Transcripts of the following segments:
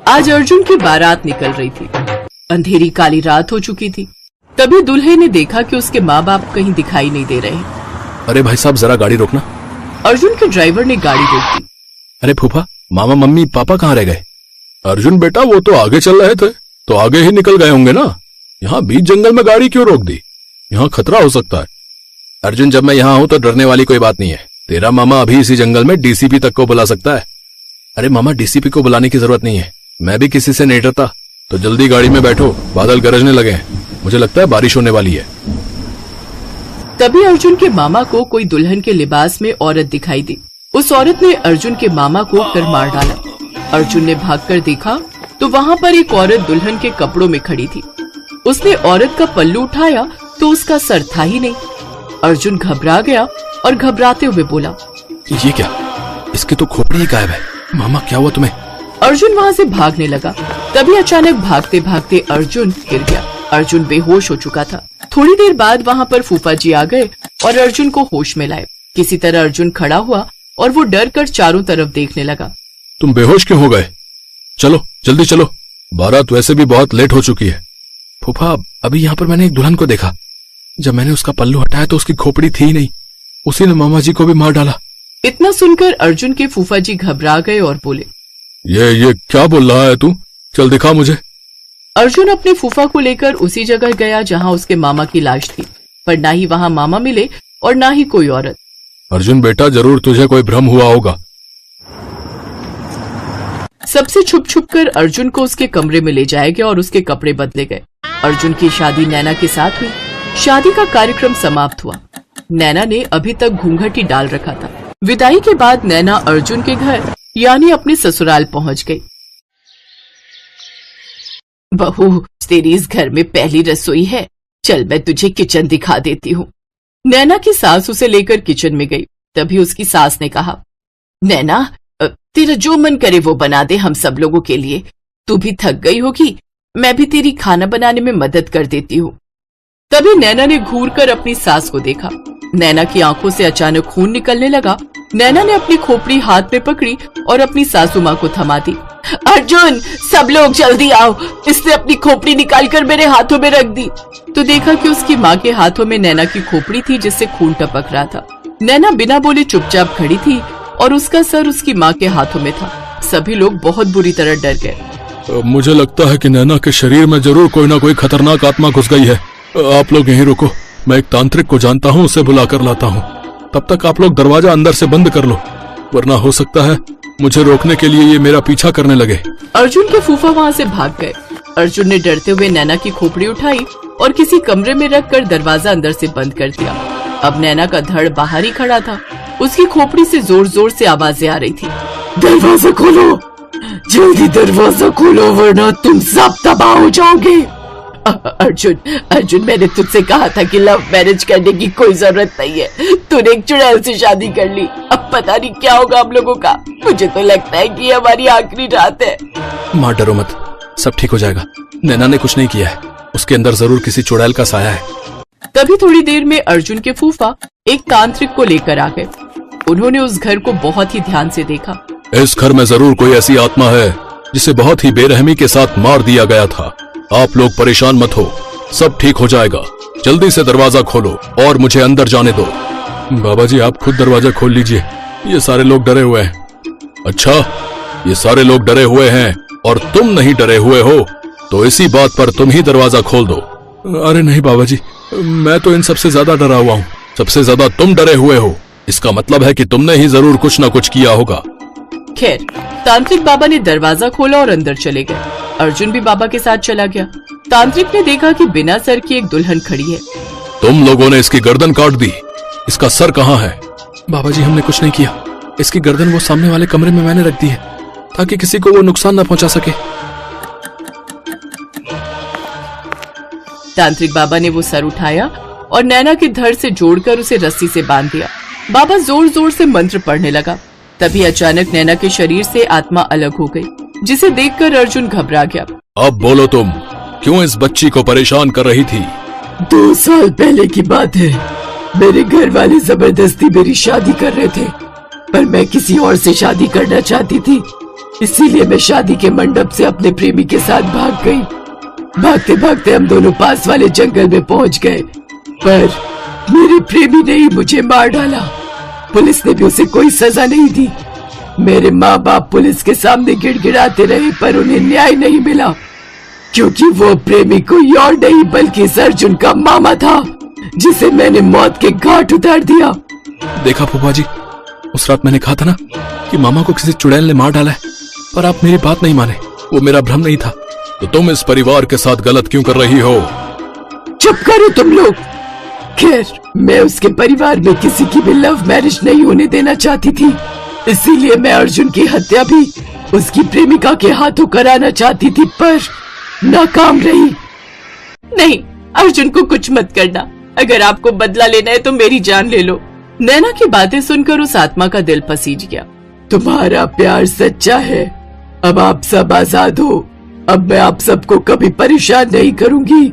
आज अर्जुन की बारात निकल रही थी। अंधेरी काली रात हो चुकी थी। तभी दूल्हे ने देखा कि उसके माँ बाप कहीं दिखाई नहीं दे रहे। अरे भाई साहब जरा गाड़ी रोकना। अर्जुन के ड्राइवर ने गाड़ी रोक दी। अरे फूफा, मामा मम्मी पापा कहाँ रह गए? अर्जुन बेटा वो तो आगे चल रहे थे, तो आगे ही निकल गए होंगे ना। यहाँ बीच जंगल में गाड़ी क्यों रोक दी? यहाँ खतरा हो सकता है। अर्जुन जब मैं यहाँ हूँ तो डरने वाली कोई बात नहीं है। तेरा मामा अभी इसी जंगल में डीसीपी तक को बुला सकता है। अरे मामा डीसीपी को बुलाने की जरूरत नहीं है, मैं भी किसी से नहीं डरता। तो जल्दी गाड़ी में बैठो, बादल गरजने लगे हैं, मुझे लगता है बारिश होने वाली है। तभी अर्जुन के मामा को कोई दुल्हन के लिबास में औरत दिखाई दी। उस औरत ने अर्जुन के मामा को कर मार डाला। अर्जुन ने भागकर देखा तो वहाँ पर एक औरत दुल्हन के कपड़ों में खड़ी थी। उसने औरत का पल्लू उठाया तो उसका सर था ही नहीं। अर्जुन घबरा गया और घबराते हुए बोला, ये क्या? इसकी तो खोपड़ी ही गायब है। मामा क्या हुआ तुम्हें? अर्जुन वहाँ से भागने लगा। तभी अचानक भागते भागते अर्जुन गिर गया। अर्जुन बेहोश हो चुका था। थोड़ी देर बाद वहाँ पर फूफा जी आ गए और अर्जुन को होश में लाए। किसी तरह अर्जुन खड़ा हुआ और वो डर कर चारों तरफ देखने लगा। तुम बेहोश क्यों हो गए? चलो जल्दी चलो, बारात वैसे भी बहुत लेट हो चुकी है। फूफा अभी यहाँ पर मैंने एक दुल्हन को देखा। जब मैंने उसका पल्लू हटाया तो उसकी खोपड़ी थी ही नहीं। उसी ने मामा जी को भी मार डाला। इतना सुनकर अर्जुन के फूफा जी घबरा गए और बोले, ये क्या बोल रहा है तू? चल दिखा मुझे। अर्जुन अपने फूफा को लेकर उसी जगह गया जहाँ उसके मामा की लाश थी, पर ना ही वहाँ मामा मिले और ना ही कोई औरत। अर्जुन बेटा जरूर तुझे कोई भ्रम हुआ होगा। सबसे छुप छुप कर अर्जुन को उसके कमरे में ले जाया गया और उसके कपड़े बदले गए। अर्जुन की शादी नैना के साथ हुई। शादी का कार्यक्रम समाप्त हुआ। नैना ने अभी तक घूंघट ही डाल रखा था। विदाई के बाद नैना अर्जुन के घर यानी अपने ससुराल पहुंच गई। बहू, तेरी इस घर में पहली रसोई है, चल मैं तुझे किचन दिखा देती हूँ। नैना की सास उसे लेकर किचन में गई। तभी उसकी सास ने कहा, नैना तेरा जो मन करे वो बना दे हम सब लोगों के लिए। तू भी थक गई होगी, मैं भी तेरी खाना बनाने में मदद कर देती हूँ। तभी नैना ने घूर कर अपनी सास को देखा। नैना की आंखों से अचानक खून निकलने लगा। नैना ने अपनी खोपड़ी हाथ में पकड़ी और अपनी सासू माँ को थमा दी। अर्जुन, सब लोग जल्दी आओ, इसने अपनी खोपड़ी निकालकर मेरे हाथों में रख दी। तो देखा कि उसकी माँ के हाथों में नैना की खोपड़ी थी जिससे खून टपक रहा था। नैना बिना बोले चुपचाप खड़ी थी और उसका सर उसकी माँ के हाथों में था। सभी लोग बहुत बुरी तरह डर गए। मुझे लगता है कि नैना के शरीर में जरूर कोई ना कोई खतरनाक आत्मा घुस गई है। आप लोग यहीं रुको, मैं एक तांत्रिक को जानता हूँ, उसे बुला कर लाता हूँ। तब तक आप लोग दरवाजा अंदर से बंद कर लो, वरना हो सकता है मुझे रोकने के लिए ये मेरा पीछा करने लगे। अर्जुन के फूफा वहाँ से भाग गए। अर्जुन ने डरते हुए नैना की खोपड़ी उठाई और किसी कमरे में रखकर दरवाजा अंदर से बंद कर दिया। अब नैना का धड़ बाहर ही खड़ा था। उसकी खोपड़ी से जोर जोर से आवाजें आ रही थी। दरवाजा खोलो, जल्दी दरवाजा खोलो, वरना तुम सब तबाह हो जाओगे। अर्जुन, मैंने तुझसे कहा था कि लव मैरिज करने की कोई जरूरत नहीं है। तूने एक चुड़ैल से शादी कर ली। अब पता नहीं क्या होगा हम लोगों का। मुझे तो लगता है कि ये हमारी आखिरी रात है। माँ डरो मत, सब ठीक हो जाएगा। नैना ने कुछ नहीं किया है, उसके अंदर जरूर किसी चुड़ैल का साया है। तभी थोड़ी देर में अर्जुन के फूफा एक तांत्रिक को लेकर आ गए। उन्होंने उस घर को बहुत ही ध्यान से देखा। इस घर में जरूर कोई ऐसी आत्मा है जिसे बहुत ही बेरहमी के साथ मार दिया गया था। आप लोग परेशान मत हो, सब ठीक हो जाएगा। जल्दी से दरवाजा खोलो और मुझे अंदर जाने दो। बाबा जी आप खुद दरवाजा खोल लीजिए, ये सारे लोग डरे हुए हैं। अच्छा, ये सारे लोग डरे हुए हैं और तुम नहीं डरे हुए हो, तो इसी बात पर तुम ही दरवाजा खोल दो। अरे नहीं बाबा जी, मैं तो इन सबसे ज्यादा डरा हुआ हूँ। सबसे ज्यादा तुम डरे हुए हो, इसका मतलब है कि तुमने ही जरूर कुछ न कुछ किया होगा। खैर, तांत्रिक बाबा ने दरवाजा खोला और अंदर चले गए। अर्जुन भी बाबा के साथ चला गया। तांत्रिक ने देखा कि बिना सर की एक दुल्हन खड़ी है। तुम लोगों ने इसकी गर्दन काट दी, इसका सर कहाँ है? बाबा जी हमने कुछ नहीं किया, इसकी गर्दन वो सामने वाले कमरे में मैंने रख दी है ताकि किसी को वो नुकसान न पहुंचा सके। तांत्रिक बाबा ने वो सर उठाया और नैना के धड़ से जोड़कर उसे रस्सी से बांध दिया। बाबा जोर जोर से मंत्र पढ़ने लगा। तभी अचानक नैना के शरीर से आत्मा अलग हो गई, जिसे देखकर अर्जुन घबरा गया। अब बोलो तुम क्यों इस बच्ची को परेशान कर रही थी? 2 साल पहले की बात है। मेरे घर वाले जबरदस्ती मेरी शादी कर रहे थे, पर मैं किसी और से शादी करना चाहती थी। इसीलिए मैं शादी के मंडप से अपने प्रेमी के साथ भाग गई। भागते भागते हम दोनों पास वाले जंगल में पहुंच गए, पर मेरे प्रेमी ने ही मुझे मार डाला। पुलिस ने भी उसे कोई सजा नहीं दी। मेरे माँ बाप पुलिस के सामने गिड़गिड़ाते रहे, पर उन्हें न्याय नहीं मिला, क्योंकि वो प्रेमी कोई और नहीं बल्कि इस अर्जुन का मामा था, जिसे मैंने मौत के घाट उतार दिया। देखा फूफा जी, उस रात मैंने कहा था ना कि मामा को किसी चुड़ैल ने मार डाला है, पर आप मेरी बात नहीं माने। वो मेरा भ्रम नहीं था। तो तुम इस परिवार के साथ गलत क्यों कर रही हो? चुप करो तुम लोग। खैर, मैं उसके परिवार में किसी की भी लव मैरिज नहीं होने देना चाहती थी, इसीलिए मैं अर्जुन की हत्या भी उसकी प्रेमिका के हाथों कराना चाहती थी, पर नाकाम रही। नहीं, अर्जुन को कुछ मत करना। अगर आपको बदला लेना है तो मेरी जान ले लो। नैना की बातें सुनकर उस आत्मा का दिल पसीज गया। तुम्हारा प्यार सच्चा है। अब आप सब आजाद हो। अब मैं आप सबको कभी परेशान नहीं करूंगी,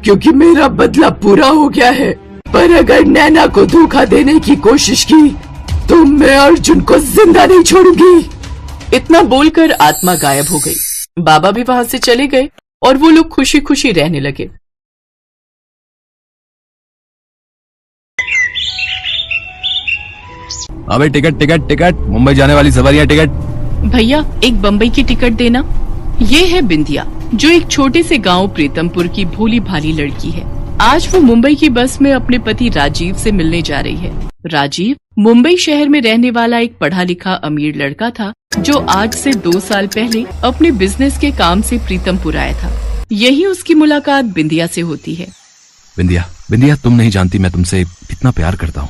क्योंकि मेरा बदला पूरा हो गया है। पर अगर नैना को धोखा देने की कोशिश की तो मैं अर्जुन को जिंदा नहीं छोड़ूंगी। इतना बोलकर आत्मा गायब हो गई। बाबा भी वहां से चले गए और वो लोग खुशी खुशी रहने लगे। अबे टिकट टिकट टिकट, मुंबई जाने वाली सवारियां टिकट। भैया, एक बम्बई की टिकट देना। ये है बिंदिया, जो एक छोटे से गांव प्रीतमपुर की भोली भाली लड़की है। आज वो मुंबई की बस में अपने पति राजीव से मिलने जा रही है। राजीव मुंबई शहर में रहने वाला एक पढ़ा लिखा अमीर लड़का था, जो आज से 2 साल पहले अपने बिजनेस के काम से प्रीतमपुर आया था। यही उसकी मुलाकात बिंदिया से होती है। बिंदिया, बिंदिया, तुम नहीं जानती मैं तुमसे कितना प्यार करता हूँ।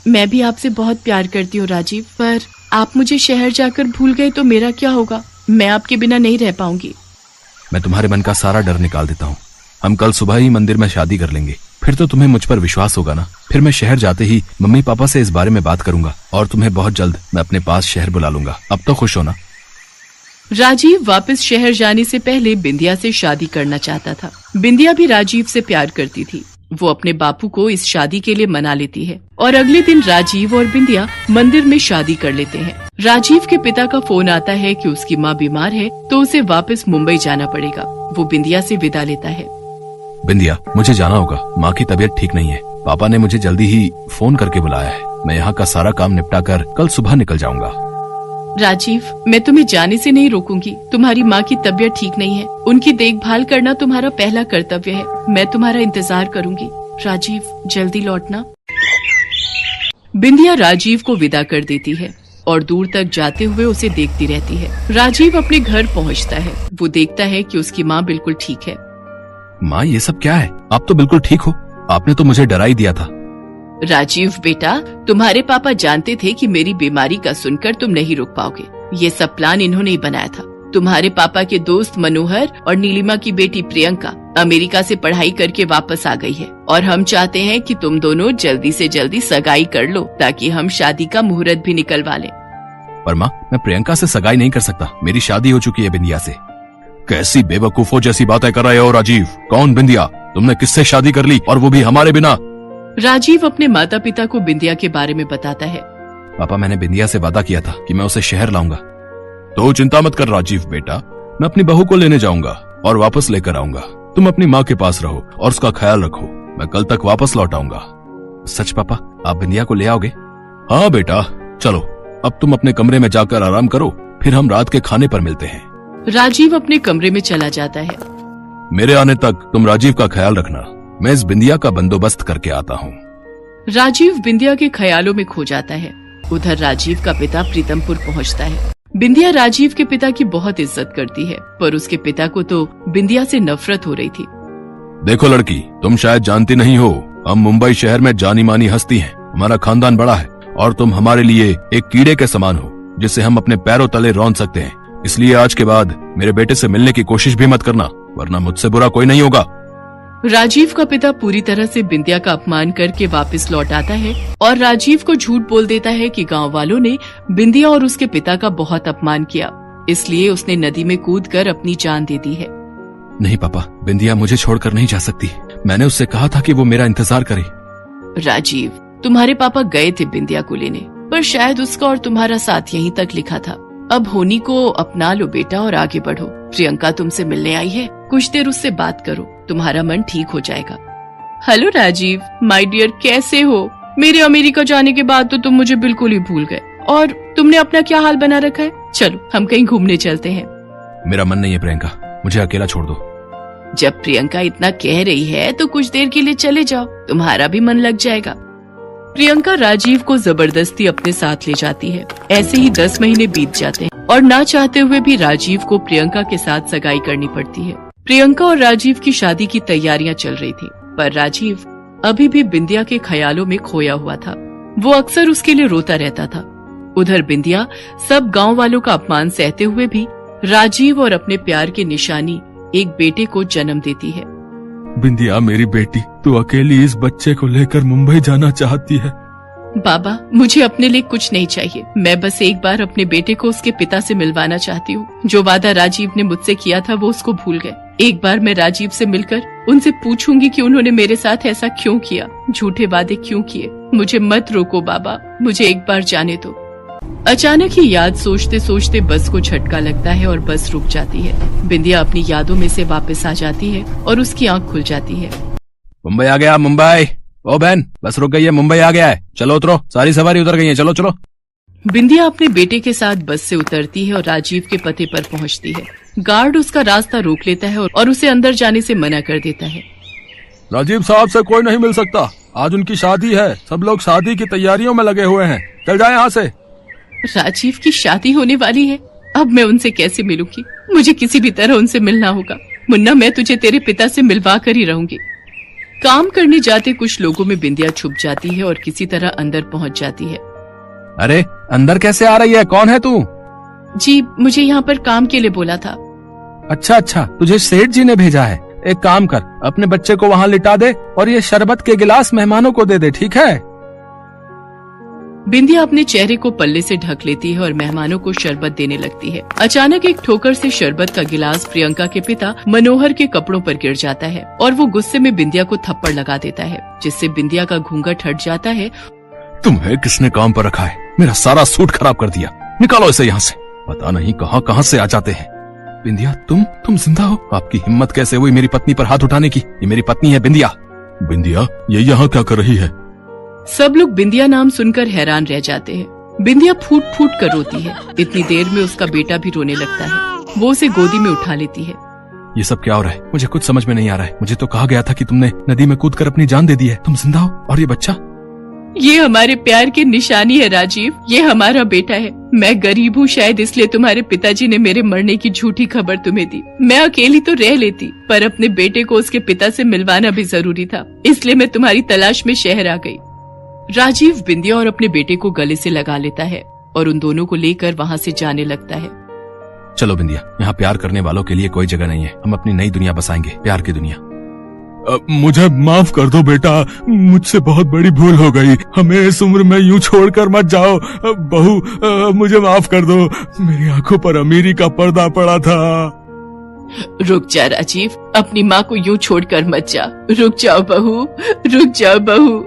मैं भी आपसे बहुत प्यार करती हूँ राजीव, पर आप मुझे शहर जाकर भूल गए तो मेरा क्या होगा? मैं आपके बिना नहीं रह पाऊंगी। मैं तुम्हारे मन का सारा डर निकाल देता हूँ। हम कल सुबह ही मंदिर में शादी कर लेंगे, फिर तो तुम्हें मुझ पर विश्वास होगा ना। फिर मैं शहर जाते ही मम्मी पापा से इस बारे में बात करूंगा और तुम्हें बहुत जल्द मैं अपने पास शहर बुला लूंगा। अब तो खुश हो ना? राजीव वापस शहर जाने से पहले बिंदिया से शादी करना चाहता था। बिंदिया भी राजीव से प्यार करती थी। वो अपने बापू को इस शादी के लिए मना लेती है और अगले दिन राजीव और बिंदिया मंदिर में शादी कर लेते हैं। राजीव के पिता का फोन आता है कि उसकी माँ बीमार है, तो उसे वापस मुंबई जाना पड़ेगा। वो बिंदिया से विदा लेता है। बिंदिया, मुझे जाना होगा। माँ की तबीयत ठीक नहीं है। पापा ने मुझे जल्दी ही फोन करके बुलाया है। मैं यहाँ का सारा काम निपटा कर कल सुबह निकल जाऊंगा। राजीव, मैं तुम्हें जाने से नहीं रोकूंगी। तुम्हारी माँ की तबीयत ठीक नहीं है, उनकी देखभाल करना तुम्हारा पहला कर्तव्य है। मैं तुम्हारा इंतजार करूंगी। राजीव, जल्दी लौटना। बिंदिया राजीव को विदा कर देती है और दूर तक जाते हुए उसे देखती रहती है। राजीव अपने घर पहुंचता है। वो देखता है कि उसकी माँ बिल्कुल ठीक है। माँ, ये सब क्या है? आप तो बिल्कुल ठीक हो। आपने तो मुझे डरा ही दिया था। राजीव बेटा, तुम्हारे पापा जानते थे कि मेरी बीमारी का सुनकर तुम नहीं रुक पाओगे। ये सब प्लान इन्होंने ही बनाया था। तुम्हारे पापा के दोस्त मनोहर और नीलिमा की बेटी प्रियंका अमेरिका से पढ़ाई करके वापस आ गई है और हम चाहते हैं कि तुम दोनों जल्दी से जल्दी सगाई कर लो, ताकि हम शादी का मुहूर्त भी निकलवा लें। पर माँ, मैं प्रियंका से सगाई नहीं कर सकता। मेरी शादी हो चुकी है बिंदिया से। कैसी बेवकूफों जैसी बातें कर रहे हो राजीव? कौन बिंदिया? तुमने किससे शादी कर ली, और वो भी हमारे बिना? राजीव अपने माता पिता को बिंदिया के बारे में बताता है। पापा, मैंने बिंदिया से वादा किया था कि मैं उसे शहर लाऊंगा। तो चिंता मत कर राजीव बेटा, मैं अपनी बहू को लेने जाऊंगा और वापस लेकर आऊंगा। तुम अपनी माँ के पास रहो और उसका ख्याल रखो। मैं कल तक वापस लौट आऊंगा। सच पापा, आप बिंदिया को ले आओगे? हाँ बेटा, चलो अब तुम अपने कमरे में जाकर आराम करो, फिर हम रात के खाने पर मिलते हैं। राजीव अपने कमरे में चला जाता है। मेरे आने तक तुम राजीव का ख्याल रखना। मैं इस बिंदिया का बंदोबस्त करके आता हूँ। राजीव बिंदिया के ख्यालों में खो जाता है। उधर राजीव का पिता प्रीतमपुर पहुँचता है। बिंदिया राजीव के पिता की बहुत इज्जत करती है, पर उसके पिता को तो बिंदिया से नफरत हो रही थी। देखो लड़की, तुम शायद जानती नहीं हो, हम मुंबई शहर में जानी मानी हस्ती हैं। हमारा खानदान बड़ा है और तुम हमारे लिए एक कीड़े के समान हो, जिसे हम अपने पैरों तले रौंद सकते हैं। इसलिए आज के बाद मेरे बेटे से मिलने की कोशिश भी मत करना, वरना मुझसे बुरा कोई नहीं होगा। राजीव का पिता पूरी तरह से बिंदिया का अपमान करके वापस लौट आता है और राजीव को झूठ बोल देता है कि गांव वालों ने बिंदिया और उसके पिता का बहुत अपमान किया, इसलिए उसने नदी में कूदकर अपनी जान दे दी है। नहीं पापा, बिंदिया मुझे छोड़कर नहीं जा सकती। मैंने उससे कहा था कि वो मेरा इंतजार करे। राजीव, तुम्हारे पापा गए थे बिंदिया को लेने, पर शायद उसका और तुम्हारा साथ यहीं तक लिखा था। अब होनी को अपना लो बेटा और आगे बढ़ो। प्रियंका तुमसे मिलने आई है, कुछ देर उससे बात करो, तुम्हारा मन ठीक हो जाएगा। हेलो राजीव, माय डियर, कैसे हो? मेरे अमेरिका जाने के बाद तो तुम मुझे बिल्कुल ही भूल गए, और तुमने अपना क्या हाल बना रखा है? चलो हम कहीं घूमने चलते हैं। मेरा मन नहीं है प्रियंका, मुझे अकेला छोड़ दो। जब प्रियंका इतना कह रही है तो कुछ देर के लिए चले जाओ, तुम्हारा भी मन लग जाएगा। प्रियंका राजीव को जबरदस्ती अपने साथ ले जाती है। ऐसे ही 10 महीने बीत जाते हैं और ना चाहते हुए भी राजीव को प्रियंका के साथ सगाई करनी पड़ती है। प्रियंका और राजीव की शादी की तैयारियां चल रही थी, पर राजीव अभी भी बिंदिया के ख्यालों में खोया हुआ था। वो अक्सर उसके लिए रोता रहता था। उधर बिंदिया सब गांव वालों का अपमान सहते हुए भी राजीव और अपने प्यार की निशानी एक बेटे को जन्म देती है। बिंदिया मेरी बेटी, तू अकेली इस बच्चे को लेकर मुंबई जाना चाहती है? बाबा, मुझे अपने लिए कुछ नहीं चाहिए, मैं बस एक बार अपने बेटे को उसके पिता से मिलवाना चाहती हूँ। जो वादा राजीव ने मुझसे किया था वो उसको भूल गए। एक बार मैं राजीव से मिलकर उनसे पूछूंगी कि उन्होंने मेरे साथ ऐसा क्यों किया, झूठे वादे क्यों किए। मुझे मत रोको बाबा, मुझे एक बार जाने दो। अचानक ही याद सोचते सोचते बस को झटका लगता है और बस रुक जाती है। बिंदिया अपनी यादों में से वापस आ जाती है और उसकी आंख खुल जाती है। मुंबई आ गया, मुंबई। ओ बहन, बस रुक गई है, मुंबई आ गया है, चलो उतरो, सारी सवारी उतर गई है, चलो चलो। बिंदिया अपने बेटे के साथ बस से उतरती है और राजीव के पते पर पहुंचती है। गार्ड उसका रास्ता रोक लेता है और उसे अंदर जाने से मना कर देता है। राजीव साहब से कोई नहीं मिल सकता, आज उनकी शादी है, सब लोग शादी की तैयारियों में लगे हुए हैं, चल जाए यहाँ से। राजीव की शादी होने वाली है, अब मैं उनसे कैसे मिलूंगी? मुझे किसी भी तरह उनसे मिलना होगा। मुन्ना, मैं तुझे तेरे पिता से मिलवा कर ही रहूंगी। काम करने जाते कुछ लोगों में बिंदिया छुप जाती है और किसी तरह अंदर पहुंच जाती है। अरे अंदर कैसे आ रही है, कौन है तू? जी, मुझे यहाँ पर काम के लिए बोला था। अच्छा अच्छा, तुझे सेठ जी ने भेजा है। एक काम कर, अपने बच्चे को वहाँ लिटा दे और ये शरबत के गिलास मेहमानों को दे दे, ठीक है? बिंदिया अपने चेहरे को पल्ले से ढक लेती है और मेहमानों को शरबत देने लगती है। अचानक एक ठोकर से शरबत का गिलास प्रियंका के पिता मनोहर के कपड़ों पर गिर जाता है और वो गुस्से में बिंदिया को थप्पड़ लगा देता है, जिससे बिंदिया का घूंघट हट जाता है। तुम्हें किसने काम पर रखा है? मेरा सारा सूट खराब कर दिया, निकालो इसे यहाँ से। पता नहीं कहाँ कहाँ से आ जाते हैं। बिंदिया, तुम जिंदा हो? आपकी हिम्मत कैसे हुई मेरी पत्नी पर हाथ उठाने की? ये मेरी पत्नी है बिंदिया। बिंदिया, ये यहाँ क्या कर रही है? सब लोग बिंदिया नाम सुनकर हैरान रह जाते हैं। बिंदिया फूट फूट कर रोती है। इतनी देर में उसका बेटा भी रोने लगता है। वो उसे गोदी में उठा लेती है। ये सब क्या हो रहा है? मुझे कुछ समझ में नहीं आ रहा है। मुझे तो कहा गया था कि तुमने नदी में कूदकर अपनी जान दे दी है। तुम जिंदा हो और ये बच्चा? ये हमारे प्यार की निशानी है राजीव, ये हमारा बेटा है। मैं गरीब हूँ, शायद इसलिए तुम्हारे पिताजी ने मेरे मरने की झूठी खबर तुम्हें दी। मैं अकेली तो रह लेती, पर अपने बेटे को उसके पिता से मिलवाना भी जरूरी था, इसलिए मैं तुम्हारी तलाश में शहर आ गई। राजीव बिंदिया और अपने बेटे को गले से लगा लेता है और उन दोनों को लेकर वहाँ से जाने लगता है। चलो बिंदिया, यहाँ प्यार करने वालों के लिए कोई जगह नहीं है। हम अपनी नई दुनिया बसाएंगे, प्यार की दुनिया। मुझे माफ कर दो बेटा, मुझसे बहुत बड़ी भूल हो गई। हमें इस उम्र में यूं छोड़कर मत जाओ। बहू, मुझे माफ कर दो, मेरी आंखों पर अमीरी का पर्दा पड़ा था। रुक जा राजीव, अपनी माँ को यूं छोड़कर मत जा। रुक जाओ बहू, रुक जाओ बहू।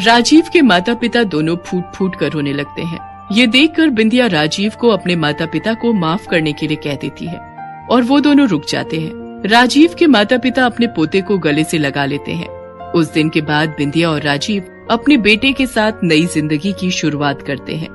राजीव के माता पिता दोनों फूट फूट कर रोने लगते हैं। ये देखकर बिंदिया राजीव को अपने माता पिता को माफ करने के लिए कह देती है और वो दोनों रुक जाते हैं। राजीव के माता पिता अपने पोते को गले से लगा लेते हैं। उस दिन के बाद बिंदिया और राजीव अपने बेटे के साथ नई जिंदगी की शुरुआत करते हैं।